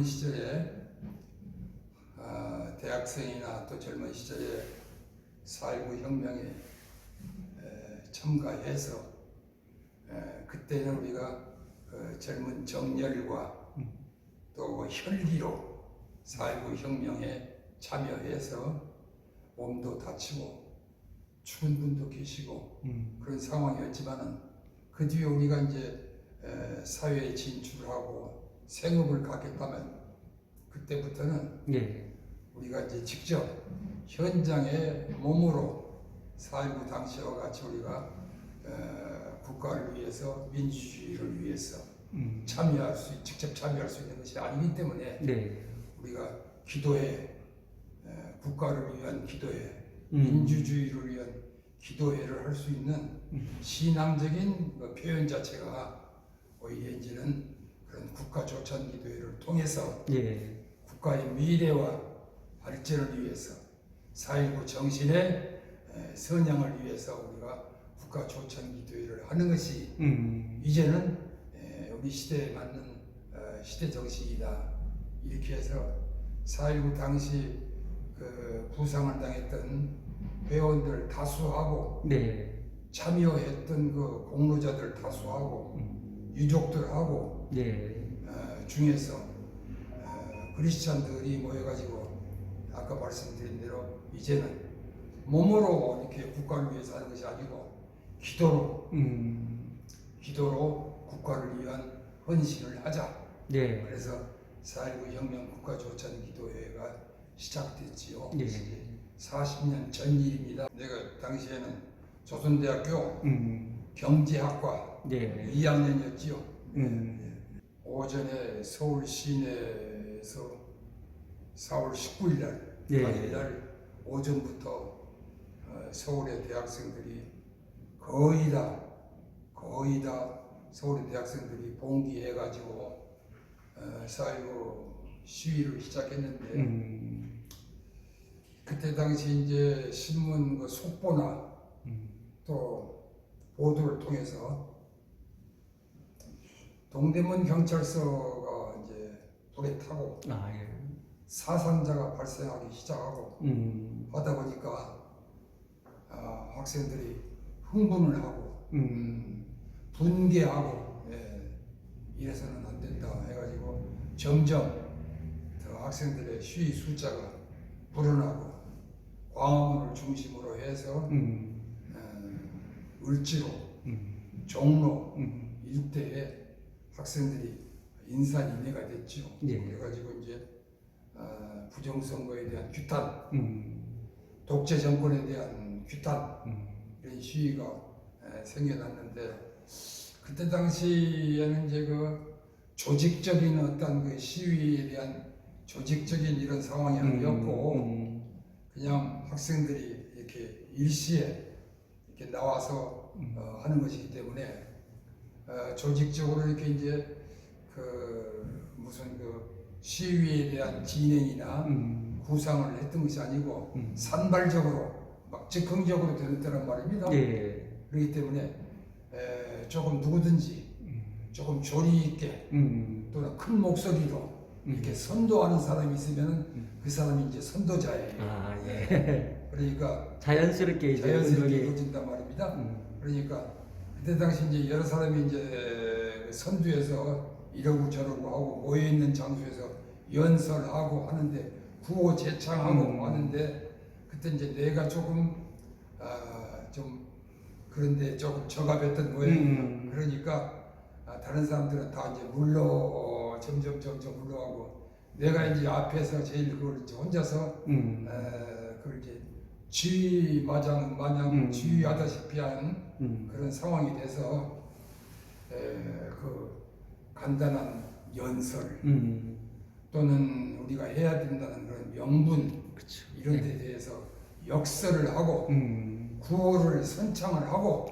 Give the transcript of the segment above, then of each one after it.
시절에 대학생이나 또 젊은 시절에 4.19 혁명에 참가해서 그때는 우리가 젊은 정열과 또 혈기로 4.19 혁명에 참여해서 몸도 다치고 죽은 분도 계시고 그런 상황이었지만은 그 뒤에 우리가 이제 사회에 진출하고 생업을 갖겠다면 그때부터는 우리가 이제 직접 현장에 몸으로 4.19 당시와 같이 우리가 국가를 위해서 민주주의를 위해서 직접 참여할 수 있는 것이 아니기 때문에 우리가 기도회, 국가를 위한 기도회, 민주주의를 위한 기도회를 할 수 있는 신앙적인 표현 자체가 오히려 이제는 그런 국가 조찬 기도회를 통해서 국가의 미래와 발전을 위해서 4.19 정신의 선양을 위해서 우리가 국가 조찬 기도회를 하는 것이 이제는 우리 시대에 맞는 시대 정신이다. 이렇게 해서 4.19 당시 그 부상을 당했던 회원들 다수하고 참여했던 그 공로자들 다수하고 유족들하고 중에서 크리스찬들이 모여가지고 아까 말씀드린 대로 이제는 몸으로 이렇게 국가를 위해서 하는 것이 아니고 기도로 국가를 위한 헌신을 하자. 그래서 4.19 혁명 국가조찬 기도회가 시작됐지요. 40년 전 일입니다. 내가 당시에는 조선대학교 경제학과 2학년이었지요. 오전에 서울 시내에서 4월 19일 날 당일날 오전부터 서울의 대학생들이 거의 다 서울의 대학생들이 봉기해가지고 4.19 시위를 시작했는데 그때 당시 이제 신문 그 속보나 또 보도를 통해서 동대문 경찰서가 이제 불에 타고 사상자가 발생하기 시작하고 하다 보니까 학생들이 흥분을 하고 분개하고 이래서는 안 된다 해가지고 점점 더 학생들의 시위 숫자가 불어나고 광화문을 중심으로 해서 을지로, 종로 일대에 학생들이 인산인해가 됐죠. 그래가지고 이제 부정선거에 대한 규탄, 독재 정권에 대한 규탄 이런 시위가 생겨났는데 그때 당시에는 이제 그 조직적인 어떤 그 시위에 대한 조직적인 이런 상황이 아니었고 그냥 학생들이 이렇게 일시에 이렇게 나와서 하는 것이기 때문에 조직적으로 이렇게 이제 그 무슨 그 시위에 대한 진행이나 구상을 했던 것이 아니고 산발적으로 막 즉흥적으로 되는 때란 말입니다. 그렇기 때문에 조금 누구든지 조금 조리 있게 또는 큰 목소리로 이렇게 선도하는 사람이 있으면 그 사람이 이제 선도자예요. 그러니까 자연스럽게 이루어진단 말입니다. 그러니까 그때 당시 이제 여러 사람이 이제 선두에서 이러고 저러고 하고 모여 있는 장소에서 연설하고 하는데 구호 제창하고 하는데 그때 이제 내가 조금 좀 그런데 조금 저갑했던 모양이에요. 그러니까 다른 사람들은 다 이제 점점 물러가고 내가 이제 앞에서 제일 그걸 이제 혼자서 그걸 이제 마냥 지휘하다시피 하는 그런 상황이 돼서 그 간단한 연설 또는 우리가 해야 된다는 그런 명분 이런 데 대해서 역설을 하고 구호를 선창을 하고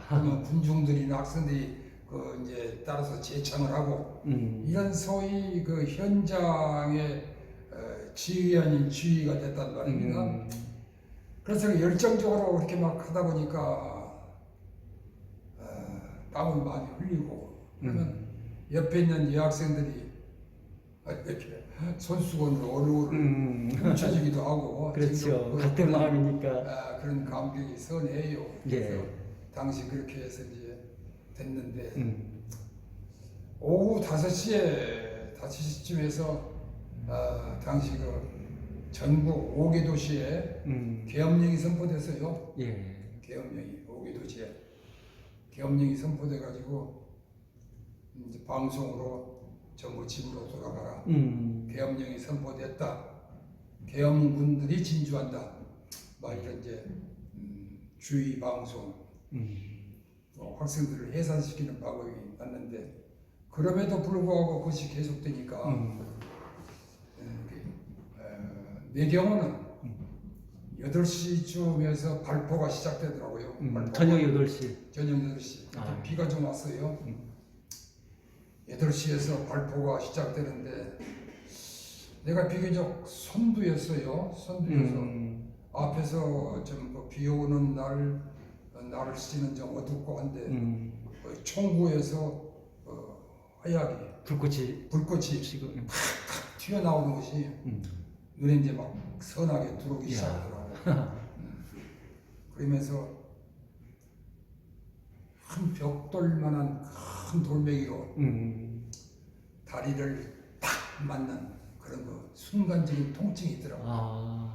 그러면 군중들이나 학생들이 그 이제 따라서 제창을 하고 이런 소위 그 현장의 지휘 아닌 지휘가 됐단 말입니다. 그래서 열정적으로 그렇게 막 하다 보니까 땀을 많이 흘리고 그러면 옆에 있는 여학생들이 이렇게 손수건으로 얼굴을 훔쳐주기도 하고 그렇죠. 같은 마음이니까. 그런 감격이 선해요. 그래서 예. 당시 그렇게 해서 이제 됐는데 오후 5시쯤에서 당시 그 전국 5개 도시에 계엄령이 선포됐어요. 예. 계엄령이 5개 도시에 계엄령이 선포돼가지고 이제 방송으로 전부 집으로 돌아가라. 계엄령이 선포됐다. 계엄군들이 진주한다. 막 이런 이제 주의 방송, 학생들을 해산시키는 방법이 났는데 그럼에도 불구하고 그것이 계속되니까 내 경우는 8시쯤에서 발포가 시작되더라고요. 저녁 8시. 저녁 8시. 비가 좀 왔어요. 8시에서 발포가 시작되는데 내가 비교적 선두였어요. 선두여서 앞에서 좀 비 오는 날씨는 좀 어둡고 한데 총구에서 하얗게 불꽃이 지금 튀어나오는 것이 눈에 이제 막 선하게 들어오기 시작하더라고요. 그러면서 한 벽돌만한 큰 돌멩이로 다리를 탁 맞는 그런 그 순간적인 통증이 있더라고요.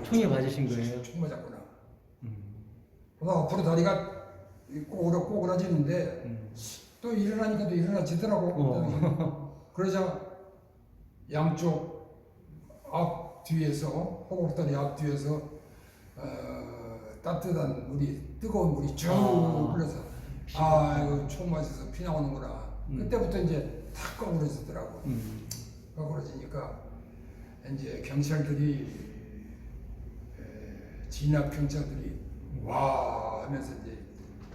총에 맞으신 거예요? 총 맞았구나. 그러다 앞으로 다리가 꼬그라지는데 또 일어나니까 또 일어나지더라고. 그러자 양쪽 앞뒤에서 호곡다리 앞뒤에서 따뜻한 물이 뜨거운 물이 쭉 흘러서 이거 총 맞아서 피 나오는구나. 그때부터 이제 탁 꼬그라지더라고. 꼬그라지니까 이제 경찰들이 진압 경찰들이 와 하면서 이제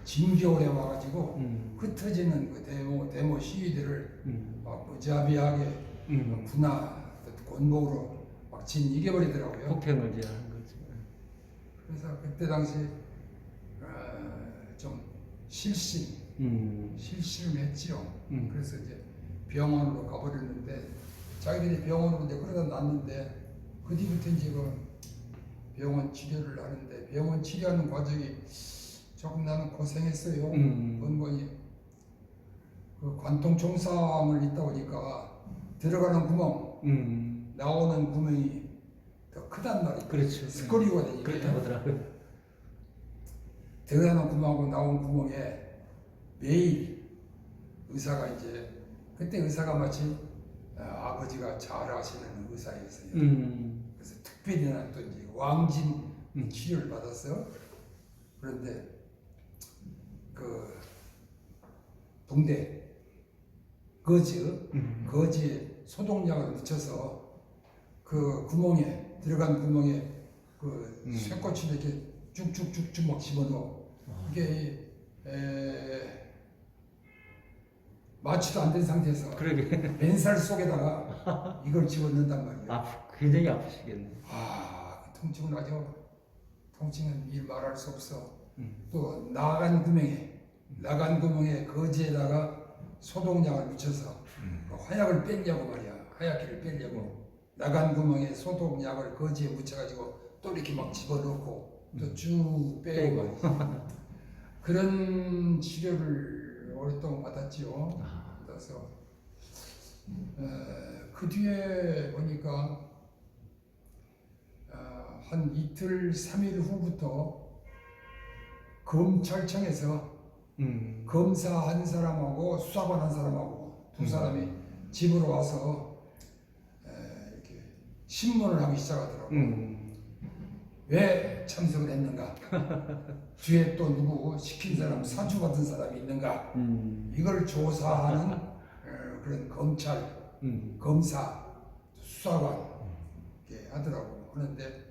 진격을 해와가지고 흩어지는 그 데모 시위대를 막 무자비하게 군화 권목으로 막 이겨버리더라고요. 폭행을 하는 거죠. 그래서 그때 당시 좀 실신을 했지요. 그래서 이제 병원으로 가버렸는데 자기들이 병원으로 이제 그러다 났는데 그 뒤부터 이제 그 병원 치료를 하는데 병원 치료하는 과정이 조금 나는 고생했어요. 번번이 그 관통 총상을 있다 보니까 들어가는 구멍, 나오는 구멍이 더 크단 말이에요. 그렇죠. 스크류가 되니까. 그렇다고 하더라고요. 들어가는 구멍하고 나온 구멍에 매일 의사가 이제 그때 의사가 마치 아버지가 잘 아시는 의사였어요. 그래서 특별히 난 또 이제 왕진 치료를 받았어요. 그런데 그 붕대 거지에 소독약을 묻혀서 그 구멍에 들어간 구멍에 그 쇠꽃을 이렇게 쭉쭉쭉쭉 막 집어넣어. 이게 마취도 안 된 상태에서 맨살 속에다가 이걸 집어넣는단 말이에요. 굉장히 아프시겠네. 그 통증은 아주 통증은 일 말할 수 없어. 또 나간 구멍에 거지에다가 소독약을 묻혀서 그 화약을 뺐냐고 말이야. 하얗기를 뺐냐고. 나간 구멍에 소독약을 거지에 묻혀가지고 또 이렇게 막 집어넣고 또 쭉 빼고 그런 치료를 오랫동안 받았지요. 그래서 그 뒤에 보니까 한 이틀 3일 후부터 검찰청에서 검사 한 사람하고 수사관 한 사람하고 두 사람이 집으로 와서 이렇게 신문을 하기 시작하더라고요. 왜 참석을 했는가? 뒤에 또 누구 시킨 사람, 사주받은 사람이 있는가? 이걸 조사하는 그런 검찰, 검사, 수사관 이렇게 하더라고. 그런데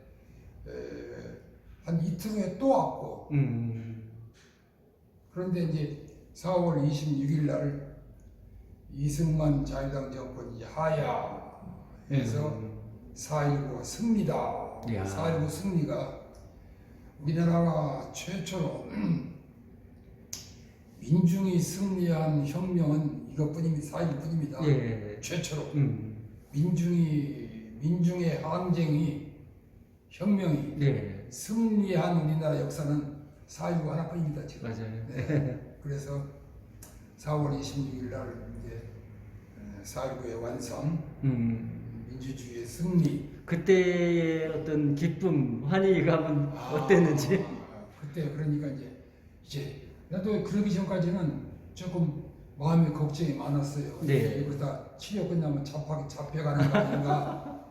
한 이틀 후에 또 왔고 그런데 이제 4월 26일 날 이승만 자유당 정권이 하야해서 4.19 승리다. 4.19 승리가 우리나라가 최초로 민중이 승리한 혁명은 이것뿐입니다. 4.19뿐입니다. 예. 최초로 민중의 항쟁이 혁명이 네. 승리한 우리나라 역사는 4.19 하나뿐입니다. 지금. 맞아요. 네. 그래서 4월 26일 날 이제 4.19의 완성, 민주주의의 승리. 그때의 어떤 기쁨, 환희감은 어땠는지. 그때 그러니까 이제 나도 그러기 전까지는 조금 마음의 걱정이 많았어요. 네. 이거 다 치료 끝나면 잡혀가는 거 아닌가,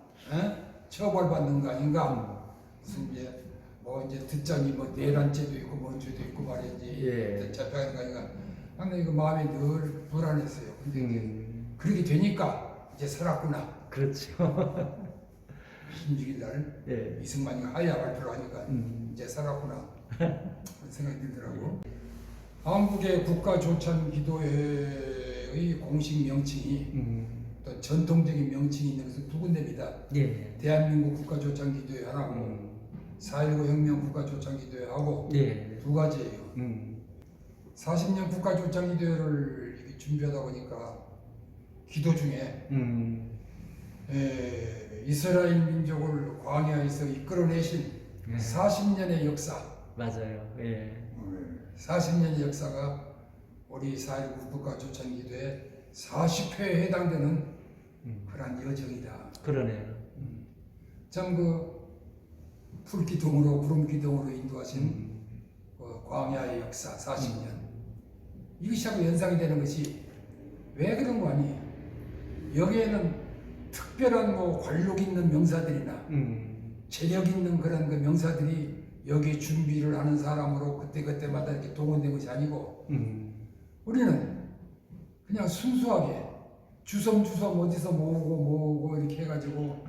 처벌받는 거 아닌가. 무슨 이제 뭐 이제 듣자니 뭐 내란죄도 있고 뭔 죄도 있고 말이지. 예. 잡혀가는 거 아닌가. 근데 이거 마음이 늘 불안했어요. 근데 이제 그렇게 되니까 이제 살았구나. 그렇죠. 26일 날 예. 이승만이가 하야 발표를 하니까 이제 살았구나 그런 생각이 들더라고. 한국의 국가조찬기도회의 공식 명칭이 또 전통적인 명칭이 있는 것은 두 군데입니다. 예. 대한민국 국가조찬기도회 하나고 4.19 혁명 국가조찬기도회하고 예. 두 가지예요. 40년 국가조찬기도회를 이렇게 준비하다 보니까 기도 중에 이스라엘 민족을 광야에서 이끌어내신 예. 40년의 역사, 맞아요. 예. 40년의 역사가 우리 4.19 국가조찬기도회 40회에 해당되는 그러한 여정이다. 그러네요. 참 풀기둥으로 구름기둥으로 인도하신 광야의 역사 40년. 이것이 자꾸 연상이 되는 것이 왜 그런 거 아니에요? 여기에는 특별한 관록 있는 명사들이나 재력 있는 그런 그 명사들이 여기 준비를 하는 사람으로 그때그때마다 이렇게 동원된 것이 아니고 우리는 그냥 순수하게 주섬주섬 어디서 모으고 이렇게 해가지고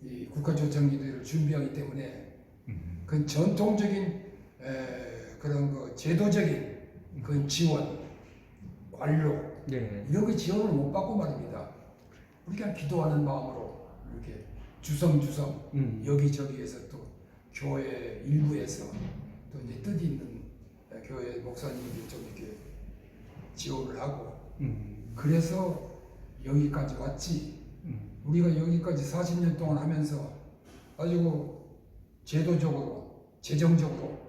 이 국가조찬기도회를 준비하기 때문에 그 전통적인 그런 그 제도적인 그 지원, 관록 네. 이런 거 지원을 못 받고 말입니다. 우리가 기도하는 마음으로 이렇게 주섬주섬 여기저기에서 또 교회 일부에서 또 이제 뜻 있는 교회 목사님들이 좀 이렇게 지원을 하고 그래서 여기까지 왔지. 우리가 여기까지 40년 동안 하면서 아주 제도적으로 재정적으로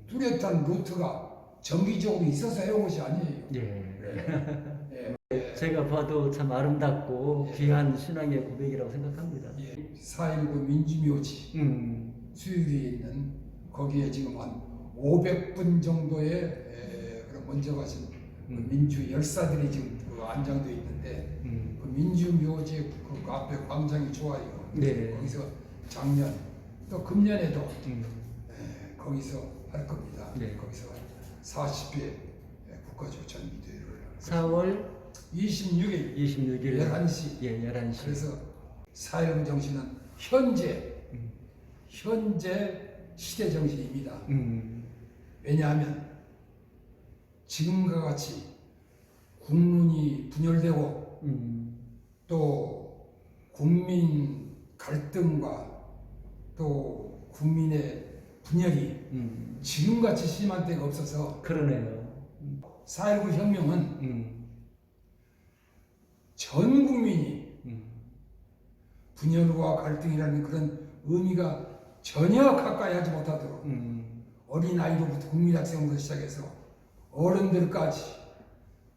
뚜렷한 루트가 정기적으로 있어서 해온 것이 아니에요. 예. 예. 제가 봐도 참 아름답고 예. 귀한 신앙의 고백이라고 생각합니다. 4.19 민주묘지 수유리에 있는 거기에 지금 한 500분 정도의 그런 먼저 가신 민주 열사들이 지금 안장되어 있는데 그 민주묘지 그 앞에 광장이 좋아요. 네. 거기서 작년 또 금년에도 거기서 할 겁니다. 네. 거기서 40회 국가조찬기도회를 4월 26일 26일 11시. 예, 11시. 그래서 4.19 정신은 현재 시대 정신입니다. 왜냐하면 지금과 같이 국민이 분열되고 또 국민 갈등과 또 국민의 분열이 지금같이 심한 때가 없어서 그러네요. 4.19 혁명은 전 국민이 분열과 갈등이라는 그런 의미가 전혀 가까이 하지 못하도록 어린아이로부터 국민학생부터 시작해서 어른들까지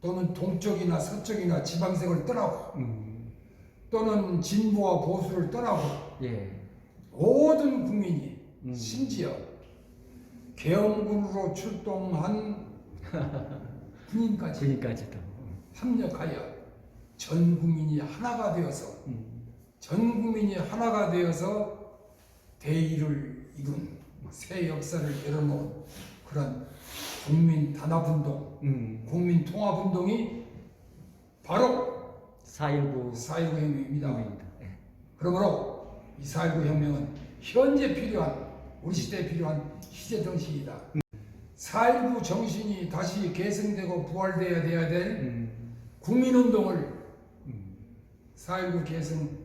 또는 동쪽이나 서쪽이나 지방색을 떠나고 또는 진보와 보수를 떠나고 예. 모든 국민이 심지어 계엄군으로 출동한 군인까지도 합력하여 전 국민이 하나가 되어서 대의를 이룬 새 역사를 열어놓은 그런 국민 단합운동, 국민 통합운동이 바로 4.19 혁명입니다. 예. 그러므로 이 4.19 혁명은 현재 필요한 우리 시대에 필요한 시대 정신이다. 4.19 정신이 다시 계승되고 부활되어야 돼야 될 국민운동을 4.19 계승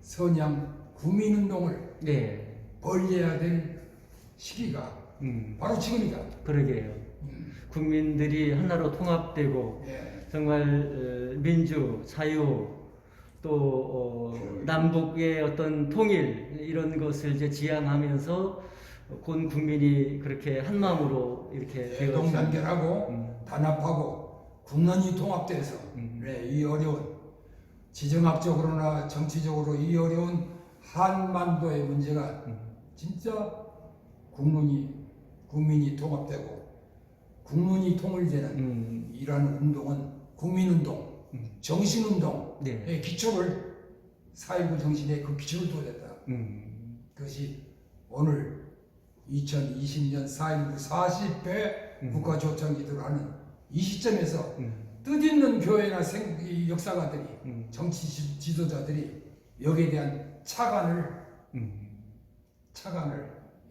선양 국민운동을 네. 벌려야 될 시기가 바로 지금이다. 그러게요. 국민들이 하나로 통합되고 예. 정말 민주, 자유 또 남북의 어떤 통일 이런 것을 이제 지향하면서 온 국민이 그렇게 한 마음으로 이렇게 대동단결하고 단합하고 국론이 통합돼서 네, 이 어려운 지정학적으로나 정치적으로 이 어려운 한반도의 문제가 진짜 국민이 통합되고 국민이 통일되는 이러한 운동은 국민운동, 정신운동의 네. 기초를 4.19 정신의 그 기초를 두어야 된다. 그것이 오늘 2020년 4.19 40회 국가조창기도를 하는 이 시점에서 뜻있는 교회나 역사가들이 정치 지도자들이 여기에 대한 차관을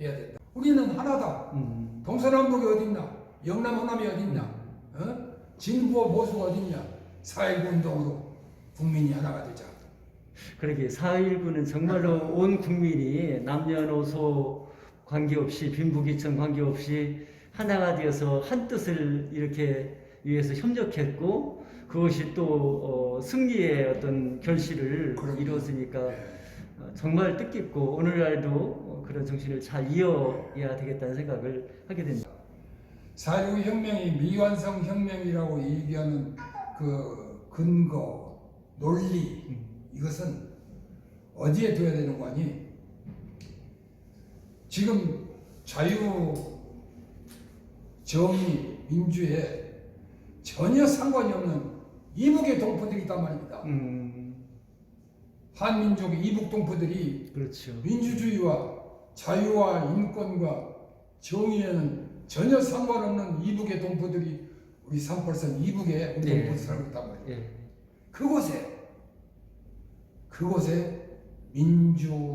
해야 된다. 우리는 하나다. 동서남북이 어딨나? 영남 호남이 어딨나? 진보와 보수가 어딨냐? 4.19 운동으로 국민이 하나가 되자. 그러게 4.19는 정말로 온 국민이 남녀노소 관계없이 빈부귀천 관계없이 하나가 되어서 한 뜻을 이렇게 위해서 협력했고 그것이 또 승리의 어떤 결실을 이루었으니까 정말 뜻깊고 오늘날도 그런 정신을 잘 이어야 되겠다는 생각을 하게 됩니다. 4.19 혁명이 미완성 혁명이라고 얘기하는 그 근거, 논리 이것은 어디에 둬야 되는 거니? 지금 자유, 정의, 민주에 전혀 상관이 없는 이북의 동포들이 있단 말입니다. 한민족의 이북 동포들이 그렇죠. 민주주의와 자유와 인권과 정의에는 전혀 상관없는 이북의 동포들이 우리 383 이북에 동포들 살고 있단 말이에요. 그곳에 민주주의,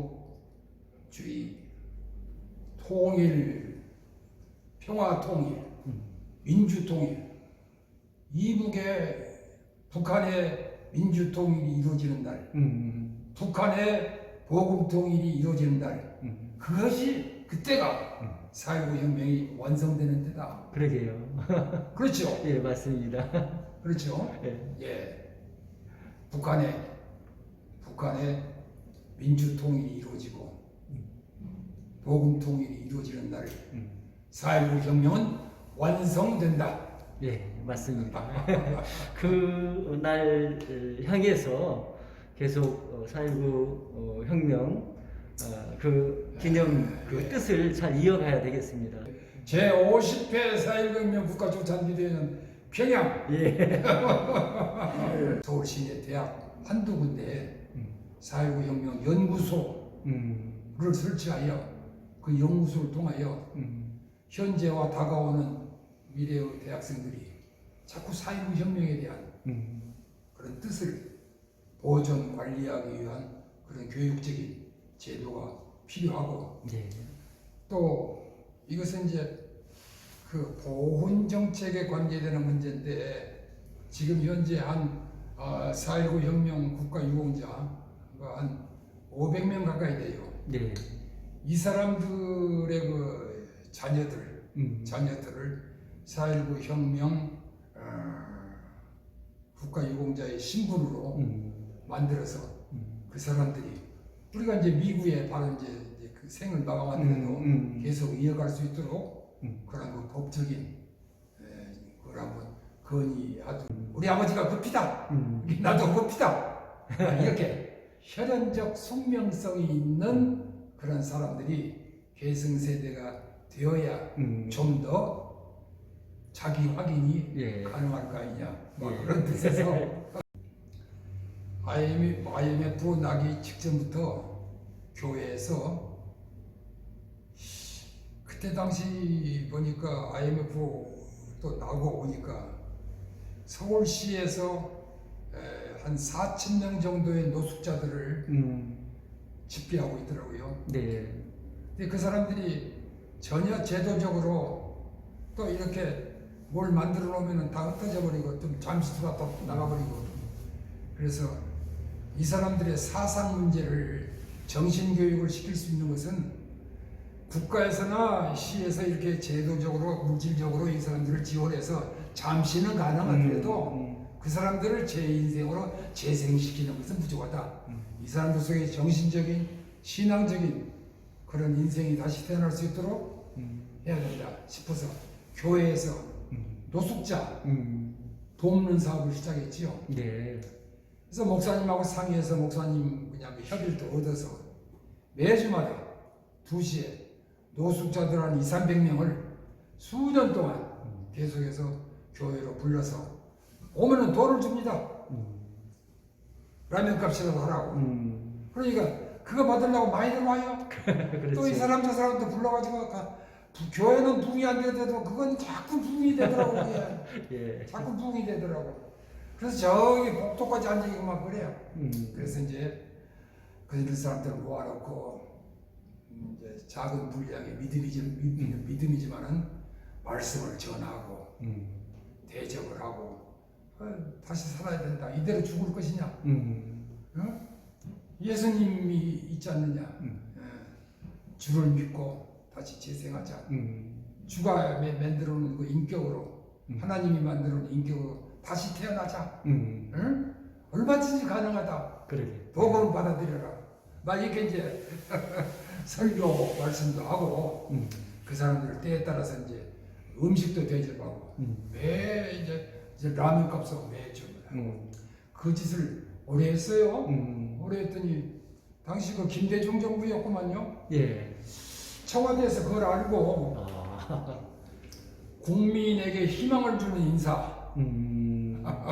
통일, 평화통일, 민주통일, 이북의 북한의 민주통일이 이루어지는 날, 북한의 보국통일이 이루어지는 날, 그것이 그때가 4.19 혁명이 완성되는 때다. 그러게요. 그렇죠? 예, 맞습니다. 그렇죠? 예. 예. 북한의 민주통일이 이루어지고 복음통일이 이루어지는 날 4.19 혁명은 완성된다. 예, 맞습니다. 그 날 향해서 계속 4.19 혁명 그 기념 그 뜻을 잘 이어가야 되겠습니다. 제50회 4.19 혁명 국가조찬기도회는 평양 예. 서울 시내 대학 한두 군데에 4.19 혁명 연구소를 설치하여 그 연구소를 통하여 현재와 다가오는 미래의 대학생들이 자꾸 4.19 혁명에 대한 그런 뜻을 보존 관리하기 위한 그런 교육적인 제도가 필요하고 예. 또 이것은 이제 그 보훈 정책에 관계되는 문제인데 지금 현재 한 4.19 혁명 국가유공자가 한 500명 가까이 돼요. 네. 이 사람들의 그 자녀들을 4.19 혁명 국가유공자의 신분으로 만들어서 그 사람들이 우리가 이제 미국에 바로 이제 그 생을 마감하는데도 계속 이어갈 수 있도록 그런 그 법적인 그걸 한번 건의하도 우리 아버지가 급히다 나도 급히다 이렇게 혈연적 숙명성이 있는 그런 사람들이 계승세대가 되어야 좀 더 자기 확인이 가능할 거 아니냐 그런 뜻에서 IMF 나기 직전부터 교회에서 그때 당시 보니까 IMF 또 나오고 오니까 서울시에서 한 4,000명 정도의 노숙자들을 집계하고 있더라고요. 네. 근데 그 사람들이 전혀 제도적으로 또 이렇게 뭘 만들어 놓으면 다 흩어져 버리고 좀 잠시 들어갔다 나가버리고 그래서 이 사람들의 사상 문제를 정신교육을 시킬 수 있는 것은 국가에서나 시에서 이렇게 제도적으로 물질적으로 이 사람들을 지원해서 잠시는 가능하더라도 그 사람들을 제 인생으로 재생시키는 것은 부족하다. 이 사람들 속에 정신적인 신앙적인 그런 인생이 다시 태어날 수 있도록 해야 된다 싶어서 교회에서 노숙자 돕는 사업을 시작했지요. 네. 그래서 목사님하고 상의해서 목사님 그냥 협의를 또 얻어서 매주마다 2시에 노숙자들 한 200~300명을 수년 동안 계속해서 교회로 불러서 오면은 돈을 줍니다. 라면 값이라도 하라고. 그러니까 그거 받으려고 많이들 와요. 또 이 사람 저 사람도 불러가지고 교회는 부흥이 안 되더라도 그건 자꾸 부흥이 되더라고. 예. 자꾸 부흥이 되더라고. 그래서 저기 복도까지 앉아있고 막 그래요. 그래서 이제 그 사람들을 모아놓고 이제 작은 분량의 믿음이지만은 말씀을 전하고 대접을 하고 다시 살아야 된다. 이대로 죽을 것이냐? 어? 예수님이 있지 않느냐? 주를 믿고 다시 재생하자. 주가 만들어놓은 그 인격으로 하나님이 만들어놓은 인격으로 다시 태어나자. 응? 얼마든지 가능하다. 그러게. 복음을 받아들여라. 나 이렇게 이제 설교 말씀도 하고 그 사람들 때에 따라서 이제 음식도 대접하고 매 이제 라면 값하고 매주 그 짓을 오래 했어요. 오래 했더니 당시 그 김대중 정부였구만요. 예. 청와대에서 그걸 알고 아. 국민에게 희망을 주는 인사.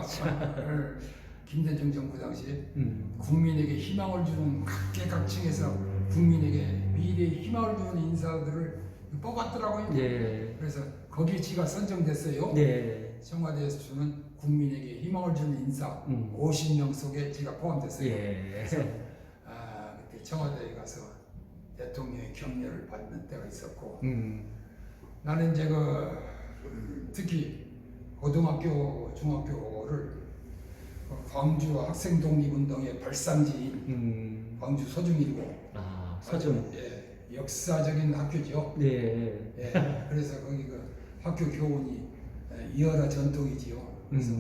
참. 김대중 정부 당시에 국민에게 희망을 주는 각계각층에서 국민에게 미래의 희망을 주는 인사들을 뽑았더라고요. 예. 그래서 거기에 지가 선정됐어요. 네. 청와대에서 주는 국민에게 희망을 주는 인사 50명 속에 제가 포함됐어요. 예. 그래서 그때 청와대에 가서 대통령의 격려를 받는 때가 있었고 나는 이제 특히 고등학교, 중학교를 광주 학생 독립운동의 발상지인 광주 서중이고 서중. 예, 역사적인 학교죠. 네. 예, 그래서 거기 학교 교훈이 이어라 전통이지요. 그래서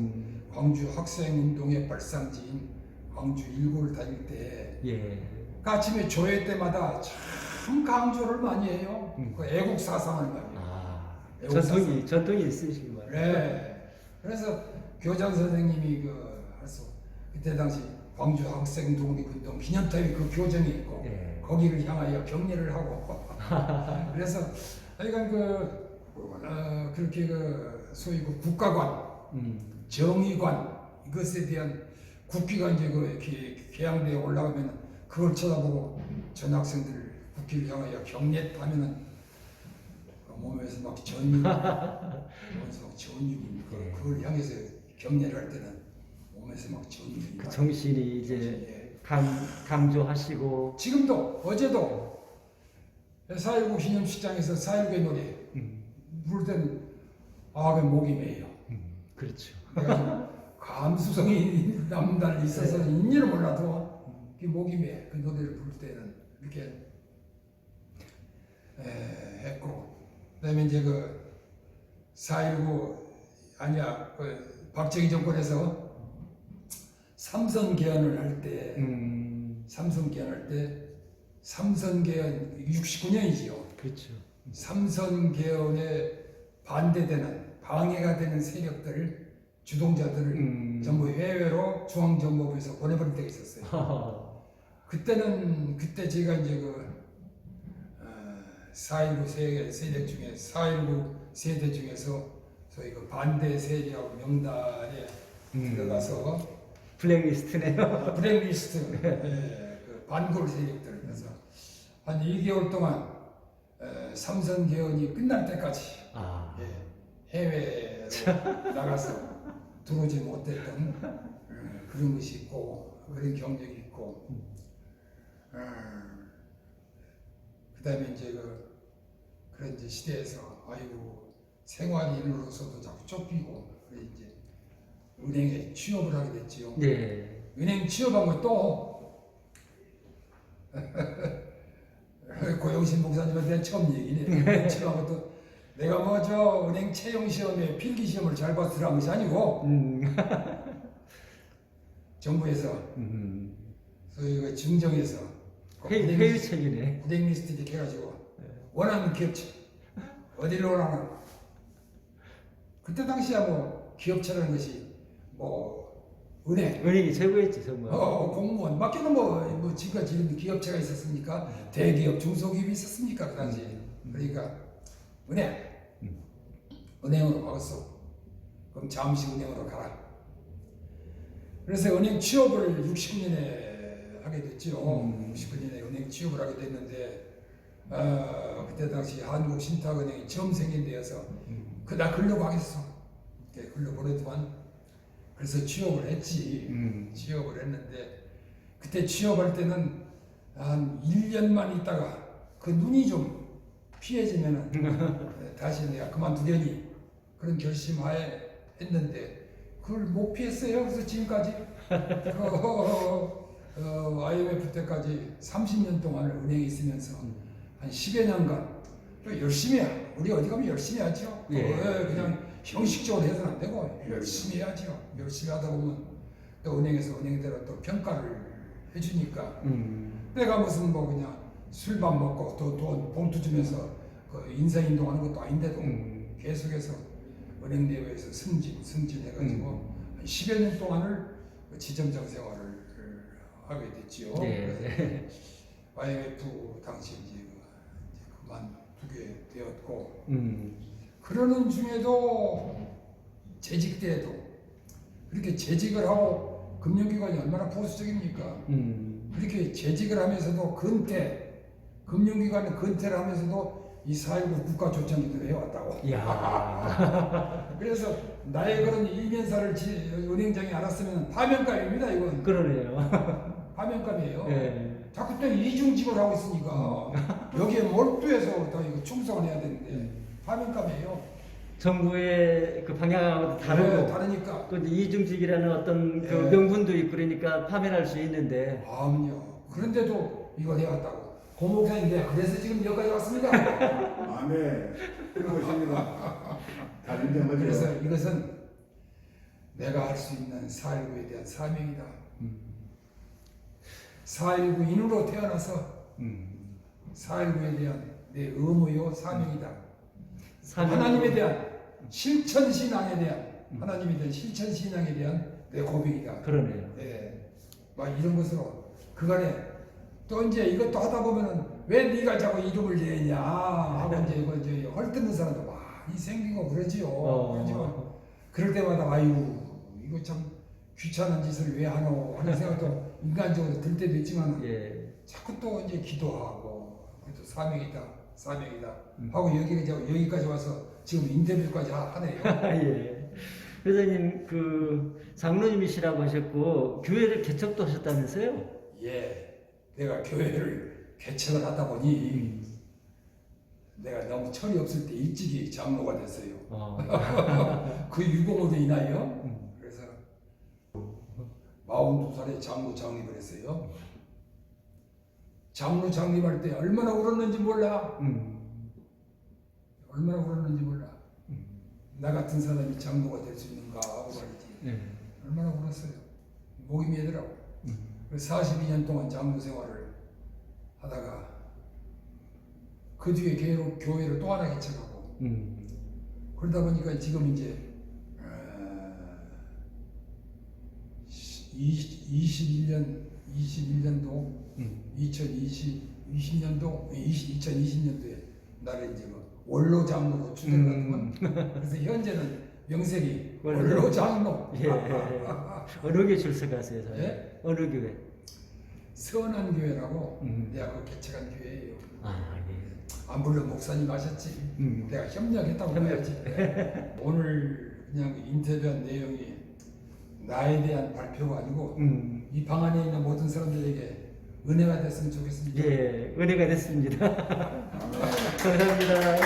광주 학생운동의 발상지인 광주 일고를 다닐 때 예. 아침에 조회 때마다 참 강조를 많이 해요. 그 애국 사상을 많이 해요. 전통이 있으시구만. 네. 그래서 교장 선생님이 그때 당시 광주 학생 독립운동 기념탑이 그 교정에 있고 예. 거기를 향하여 격려를 하고 그래서 하여간 그렇게 소위 국가관, 정의관 이것에 대한 국기가 이제 이렇게 개항대에 올라가면 그걸 쳐다보고 전학생들 국기를 향하여 격려하면은 몸에서 막 전율이 그걸 향해서 격려를 할 때는 몸에서 막 전율이 그 정신이 이제 강조하시고 지금도 어제도 4.19 기념식장에서 4.19의 노래 부를 때는 그 목이 메요. 그렇죠. 감수성이 남달리 있어서 인지를 몰라도 그 목이 메. 그 노래를 부를 때는 이렇게 했고 그다음에 이제 4.19 박정희 정권에서 삼선 개헌을 할 때 삼선 개헌 69년이지요. 그렇죠. 삼선 개헌에 반대되는 방해가 되는 세력들 주동자들을 전부 해외로 중앙정보부에서 보내버릴 때가 있었어요. 그때 제가 이제 4.19 세력 중에 4.19 세대 중에서 저희 반대 세력 명단에 들어가서 블랙리스트네요. 블랙리스트 반골 세력들 그래서 한 2개월 동안 삼선 개헌이 끝날 때까지 해외로 나가서 들어오지 못했던 그런 것이 있고 그런 경력이 있고 그다음에 이제 그런 이제 시대에서 생활인으로서도 자꾸 쫓기고 그래 이제 은행에 취업을 하게 됐지요. 네. 은행 취업한 것도 고영신 목사님한테 처음 얘기네. 처음부터 또 내가 뭐 저 은행 채용 시험에 필기 시험을 잘 봐서 들어간 것이 아니고 정부에서 소위 그 증정해서 회유책이네. 구댕 리스트 이렇게 해가지고 원하는 기업체 어디로 원하나 그때 당시야 뭐 기업체라는 것이 뭐 은행이 최고였지 정말. 공무원 맡기는 뭐 지금까지 이런 기업체가 있었습니까? 대기업 중소기업이 있었습니까 그 당시. 그러니까 은행으로 가겠어. 그럼 잠시 은행으로 가라. 그래서 은행 취업을 69년에 하게 됐죠. 69년에 은행 취업을 하게 됐는데 그때 당시 한국신탁은행이 처음 생긴 데여서 나 글로 가겠어. 글로 보내더만 그래서 취업을 했지. 취업을 했는데 그때 취업할 때는 한 1년만 있다가 그 눈이 좀 피해지면은 다시 내가 그만두려니 그런 결심하에 했는데 그걸 못 피했어요. 그래서 지금까지 IMF 때까지 30년 동안을 은행에 있으면서 한 10여 년간 또 열심히 해. 우리 어디 가면 열심히 하죠. 그냥 형식적으로 해서는 안 되고 열심히 해야죠. 열심히 하다 보면 또 은행에서 은행대로 또 평가를 해주니까 내가 무슨 뭐 그냥 술밥 먹고 또 돈 봉투 주면서 그 인사인동하는 것도 아닌데도 계속해서 은행 내부에서 승진해가지고 한 10여 년 동안을 그 지점장 생활을 하게 됐지요. 그래서 IMF 당시 이제 그만두게 되었고 그러는 중에도 재직 때에도 그렇게 재직을 하고 금융기관이 얼마나 보수적입니까? 그렇게 재직을 하면서도 금융기관의 근태를 하면서도 이 4.19 국가조정기도 해왔다고. 그래서 나의 그런 일면사를 은행장이 알았으면 파면감입니다. 이건. 그러네요. 파면감이에요. 자꾸 또 이중직을 하고 있으니까 여기에 몰두해서 또 이거 충성을 해야 되는데 파면감이에요. 정부의 그 방향하고도 다르고 다르니까. 그 이중직이라는 어떤 그 명분도 있고 그러니까 파면할 수 있는데. 아니요. 그런데도 이걸 해왔다고. 고목사님 내가 그래서 지금 여기까지 왔습니다. 아멘. 그런 것입니다. 다른 데 먼저. 그래서 이것은 내가 할 수 있는 4.19에 대한 사명이다. 4.19인으로 태어나서 4.19에 대한 내 의무요 사명이다. 하나님에 대한 실천신앙에 대한 하나님에 대한 실천신앙에 대한 내 고백이다. 그러네요. 막 이런 것으로 그간에 또 이제 이것도 하다 보면은 왜 네가 자꾸 이름을 내냐 하고 이제 이거 이제 헐뜯는 사람도 많이 생기고 그러지요. 그렇지만 그럴 때마다 아유 이거 참 귀찮은 짓을 왜 하노 하는 생각도 인간적으로 들 때도 있지만 자꾸 또 이제 기도하고 그래도 사명이다 하고 여기까지 와서 지금 인터뷰까지 하네요. 회장님 그 장로님이시라고 하셨고 교회를 개척도 하셨다면서요? 내가 교회를 개척을 하다 보니 내가 너무 철이 없을 때 일찍이 장로가 됐어요. 그 유공으로 인하여 그래서 42살에 장로 장립을 했어요. 장로 장립할 때 얼마나 울었는지 몰라. 얼마나 울었는지 몰라. 나 같은 사람이 장로가 될 수 있는가 하고 말이지. 얼마나 울었어요. 목이 메더라고. 42년 동안 장로 생활을 하다가 그 뒤에 교회를 또 하나 개척하고 그러다 보니까 지금 이제 2020년도에 나를 이제 원로 장로로 추대를 받는 그래서 현재는 명색이 원로 장로. 어느 교회 출석하세요? 어느 교회? 선한교회라고 내가 그 개척한 교회예요. 물론 목사님 하셨지. 내가 협력했다고 봐야지. 오늘 그냥 인터뷰한 내용이 나에 대한 발표가 아니고 이 방 안에 있는 모든 사람들에게 은혜가 됐으면 좋겠습니다. 은혜가 됐습니다. 감사합니다.